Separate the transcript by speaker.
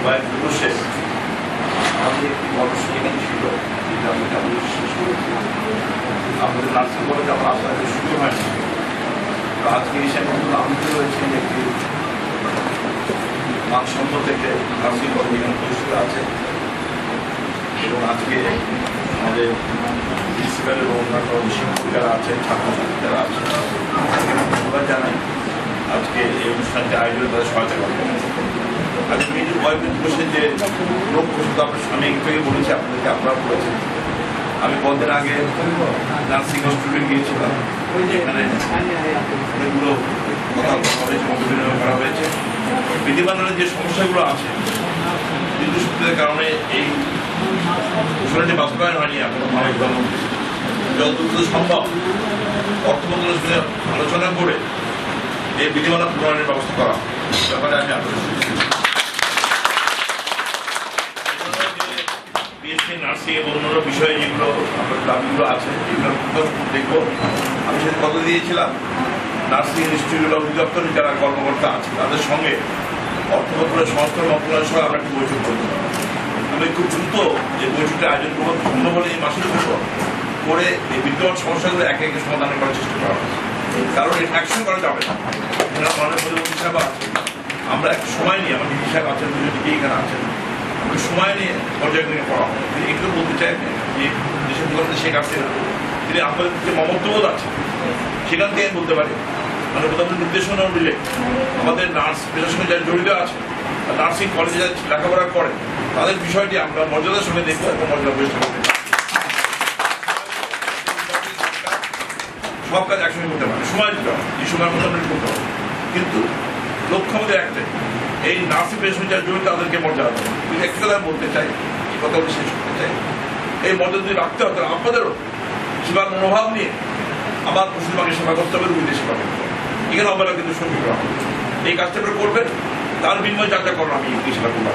Speaker 1: কয়েক দিবসে আমাদের একটি কর্মসূচি ছিল, যেটা আমি শেষ করেছি। আমাদের নার্সিং কলেজে আমার আসার শুরু হয়নি। তো আজকে এসে নতুন আনন্দ রয়েছে যে একটি মানসম্য থেকে নার্সিং কলেজ এখানে প্রতিষ্ঠিত আছে এবং আজকে আমাদের প্রিন্সিপাল এবং অন্যান্য শিক্ষক যারা আছেন, ছাত্রছাত্রী যারা আছেন, ধন্যবাদ জানাই আজকে এই অনুষ্ঠানটি আয়োজনে তাদের সহায়তা করবেন। আজকে এই যে কয়েকদিন বসে যে লক্ষ্য শুধু আপনার আমি একটু থেকে বলেছি, আপনাদেরকে আপনারা বলেছেন। আমি কদিন আগে নার্সিং হসপিটালে গিয়েছিলাম, এখানে অনেকগুলো কথা করা হয়েছে। বিধিমানের যে সমস্যাগুলো আছে, বিদ্যুৎ শক্তির কারণে এই ঘোষণাটি বাস্তবায়ন হয়নি এখন অনেক যত দ্রুত সম্ভব অর্থ মন্ত্রণালয়ের সঙ্গে আলোচনা করে এই বিধিমালা প্রণয়নের ব্যবস্থা করা ব্যাপারে আমি আপনাদের বিএসসি নার্সিং এবং অন্যান্য বিষয়ে যেগুলো আপনার দাবিগুলো আছে এগুলো দেখবো। আমি সেটা কথা দিয়েছিলাম নার্সিং ইনস্টিটিউট অধিদপ্তরের যারা কর্মকর্তা আছে তাদের সঙ্গে অর্থ মন্ত্রণালয়, সংস্কার মন্ত্রণালয়ের সঙ্গে আমরা একটি বৈঠক করবো। আমি খুব দ্রুত যে বৈঠকটা আয়োজন করবো সম্ভব হলে এই মাসের মতো করে এই বিদ্যমান সমস্যাগুলো একে একে সমাধান করার চেষ্টা করা হবে। কারণ এটা অ্যাকশন করা যাবে না। মাননীয় প্রধানমন্ত্রী সাহেব আছে, আমরা একটু সময় নিয়ে আমাদের হিসাব আছেন, দুজনকে এখানে আছেন, আমরা সময় নিয়ে পর্যায়ক্রমে করা হবে। তিনি একটু বলতে চাই যে দেশের প্রধানমন্ত্রী শেখ হাসিনা তিনি আপনাদের যে মমত্ববোধ আছে সেখান থেকে বলতে পারি মানে প্রধানমন্ত্রীর নির্দেশনা অনুযায়ী আমাদের নার্স পেশার সঙ্গে যারা জড়িত আছে, নার্সিং কলেজে যারা লেখাপড়া করে তাদের বিষয়টি আমরা মর্যাদার সঙ্গে দেখবো এবং মর্যাদা প্রতিষ্ঠা করতে সব কাজ একসঙ্গে করতে পারে, সময় দিতে হবে, এই সময়ের মধ্যে আমরা করতে হবে। কিন্তু লক্ষ্য আমাদের একটাই, এই নার্সিং পেশার যারা জড়িত তাদেরকে মর্যাদা দেবে। কিন্তু একটি কথা বলতে চাই, এই কথা বলে শেষ করতে চাই, এই মর্যাদা যদি রাখতে হবে আপনাদেরও সেবার মনোভাব নিয়ে আবার পশ্চিমবঙ্গে সেবা করতে হবে, রুগীদের সেবা করতে হবে। এখানে আমরা কিন্তু সঙ্গী করা হবে, এই কাজটা করবেন, তার বিনিময়ে যা যা করার আমি এই সেবা করবো।